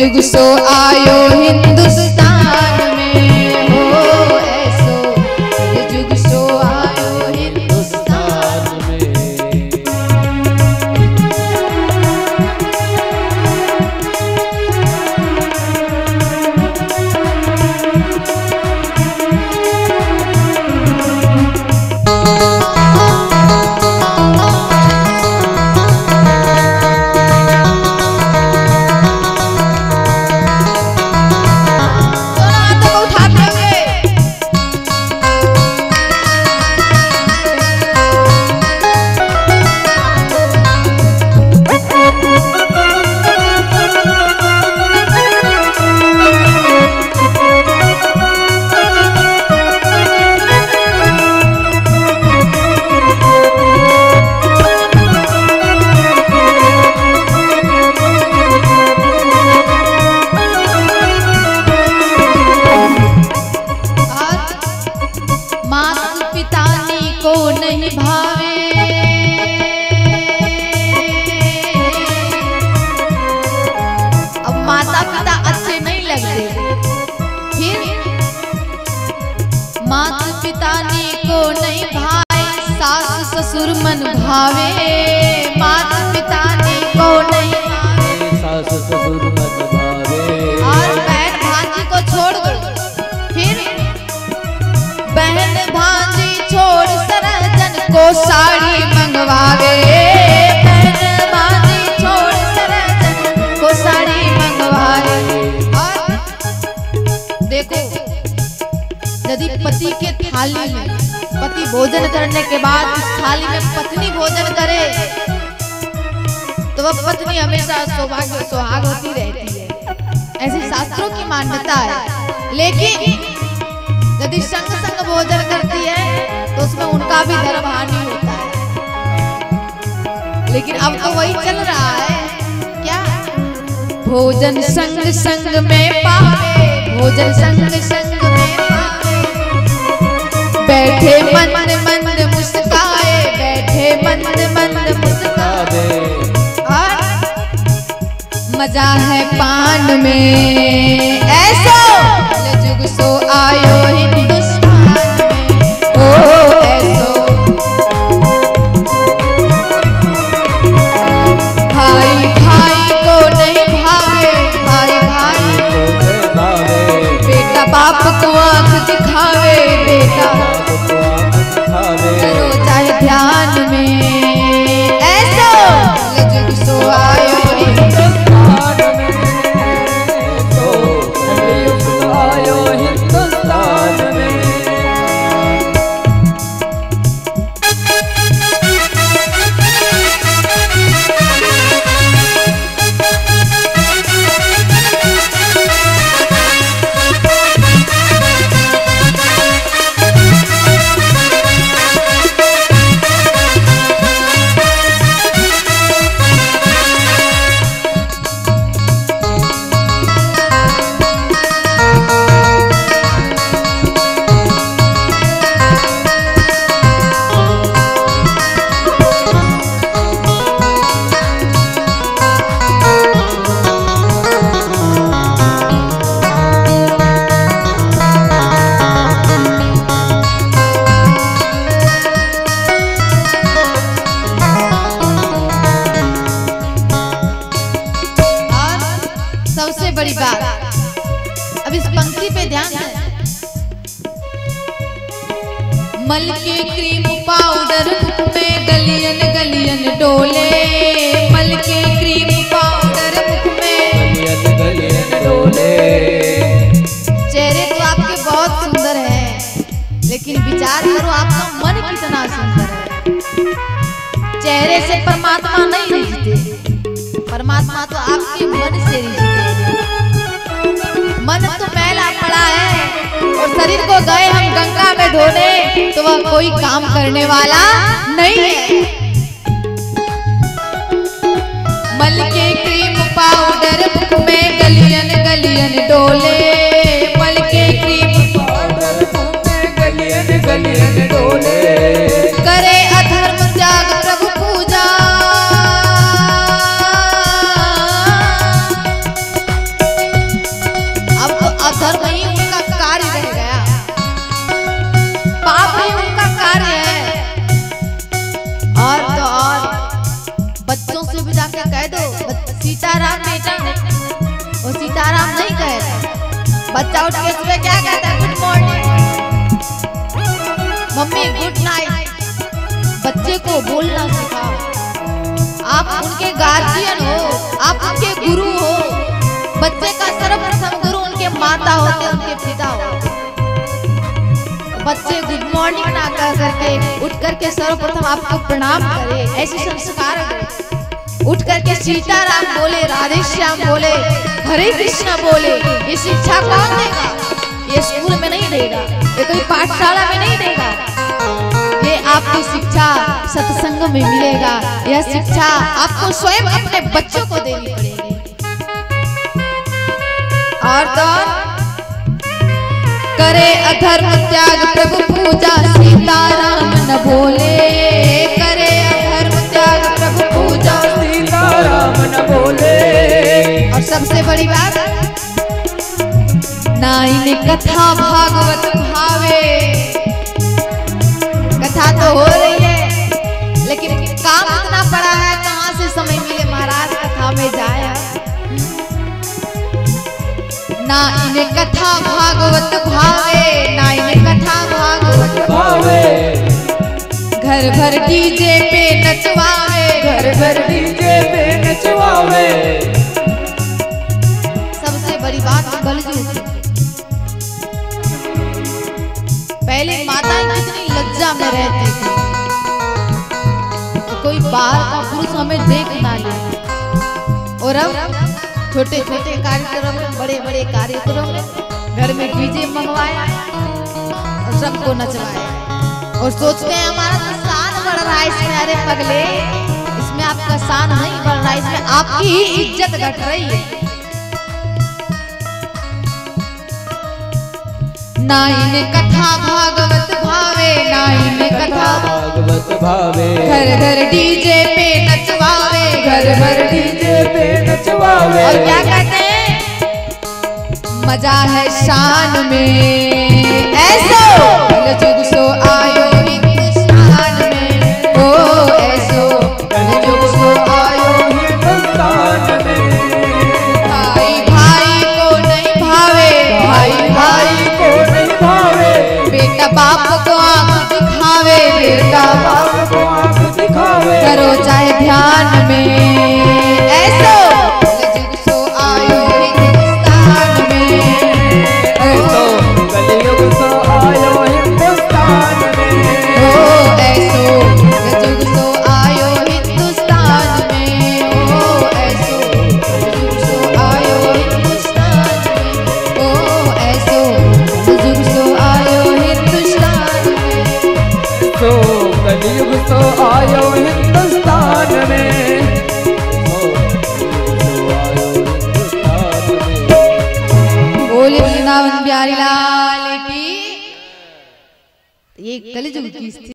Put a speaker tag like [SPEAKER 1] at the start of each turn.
[SPEAKER 1] जुग सो आयो हिंदुस्तान में हो ऐसो जुग सो आयो हिंदुस्तान में। ससुर मन भावे माता पिता ने को नहीं भावे, सास ससुर मन भावे। और बहन भांजी को छोड़ दो, फिर बहन भांजी छोड़ सरजन को साड़ी मंगवावे। बहन भांजी छोड़ सरजन को साड़ी मंगवावे। और देखो यदि पति के थाली में पति भोजन करने के बाद इस थाली में पत्नी भोजन करे तो वह पत्नी हमेशा सौभाग्य सुहाग होती रहती है, ऐसी शास्त्रों की मान्यता है। लेकिन यदि संग संग भोजन करती है तो उसमें उनका भी धर्म हानि होता है। लेकिन अब तो वही चल रहा है, क्या भोजन संग संग में पावे, भोजन संग संग में पावे। बैठे मंद मंद मुस्काए, बैठे मंद मंद मुस्काए। और मजा है पान में ऐसो जुग सो आयो हिंदुस्तान में ओ ऐसो। भाई भाई को नहीं भावे, भाई भाई को नहीं भावे। बेटा बाप को आंख दिखावे, बेटा करो चाहे ध्यान में ऐसो जुग सो आयो हिंदुस्तान में, तो जुग सो आयो हिंदुस्तान में। बड़ी बात, अब इस पंक्ति पे ध्यान है। मल के क्रीम पाउडर मुख में गलियन गलियन डोले, मल के क्रीम पाउडर मुख में गलियन गलियन डोले। चेहरे तो आपके बहुत सुंदर हैं, लेकिन विचार करो आपका मन कितना सुंदर है। चेहरे से परमात्मा नहीं रिझते, परमात्मा तो आपके मन से रिझते। मन तो मैला पड़ा है और शरीर को गए हम गंगा में धोने तो वह कोई काम करने वाला नहीं है। मल के क्रीम पाउडर मुख में गलियन गलियन डोले, मल के क्रीम पाउडर मुख में गलियन गलियन डोले। करे अधर्म त्याग प्रभु पूजा, बच्चा उठ के सुबह क्या कहता है? Good morning mummy, good night. बच्चे को बोलना सिखाओ। आप उनके गार्जियन हो, आप उनके गुरु हो। बच्चे का सर्वप्रथम गुरु उनके माता होते, उनके पिता होते। बच्चे गुड मॉर्निंग ना कह करके उठ करके सर्वप्रथम आपको प्रणाम करे, ऐसे संस्कार है। उठ करके सीताराम बोले, राधे श्याम बोले, हरे कृष्ण बोले। ये शिक्षा कौन देगा? ये स्कूल में नहीं देगा, ये कोई पाठशाला में नहीं देगा। ये आपकी शिक्षा सत्संग में मिलेगा। यह शिक्षा आपको स्वयं अपने बच्चों को देनी पड़ेगी। और तो करे अधर्म त्याग प्रभु पूजा, सीताराम न बोले। करे अधर्म त्याग प्रभु पूजा,
[SPEAKER 2] सीताराम न बोले।
[SPEAKER 1] और सबसे बड़ी बात, नाई कथा भागवत भावे। कथा तो हो रही है, लेकिन काम इतना पड़ा है, कहाँ से समय मिले महाराज कथा में जाए। ना इन्हें कथा भागवत भावे, ना इन्हें कथा भागवत
[SPEAKER 2] भावे।
[SPEAKER 1] घर भर डीजे पे नचवावे,
[SPEAKER 2] घर भर डीजे पे नचवावे।
[SPEAKER 1] सबसे बड़ी बात कलयुग। पहले माताएं कितनी लज्जा में रहती थी, तो कोई बाहर का पुरुष हमें देख ना ले। और अब छोटे छोटे कार्यक्रम में, बड़े बड़े कार्यक्रम में घर में डीजे मंगवाया और सबको नचवाया। और सोचते हैं हमारा तो शान बढ़ रहा है इसमें। अरे पगले, इसमें आपका शान नहीं बढ़ रहा है, इसमें आपकी ही इज्जत घट रही है। ना इन्हें कथा भागवत भावे, ना इन्हें कथा
[SPEAKER 2] भागवत भावे।
[SPEAKER 1] घर घर डीजे पे नचवावे, घर घर
[SPEAKER 2] डीजे पे नचवावे।
[SPEAKER 1] और क्या कहते हैं? मजा है शान में ऐसो, कलयुग सो आयो हिंदुस्तान में। ओ ऐसो कलयुग सो आयो
[SPEAKER 2] हिंदुस्तान में।
[SPEAKER 1] भाई भाई को नहीं भावे, भाई भाई
[SPEAKER 2] को नहीं भावे।
[SPEAKER 1] बेटा बाप को आंख दिखावे, बेटा
[SPEAKER 2] बाप को आंख दिखावे।
[SPEAKER 1] करो चाहे ध्यान में ऐसो, कलयुग सो आयो हिंदुस्तान में।
[SPEAKER 2] ऐसो कलयुग सो आयो हिंदुस्तान में।
[SPEAKER 1] ओ ऐसो कलयुग सो आयो हिंदुस्तान में। ओ ऐसो कलयुग सो आयो हिंदुस्तान में। ओ ऐसो कलयुग सो आयो हिंदुस्तान में।
[SPEAKER 2] तो कलयुग सो आयो हिंदुस्तान में।
[SPEAKER 1] बोले वृंदावन बिहारी लाल की। ये कलयुग की स्थिति।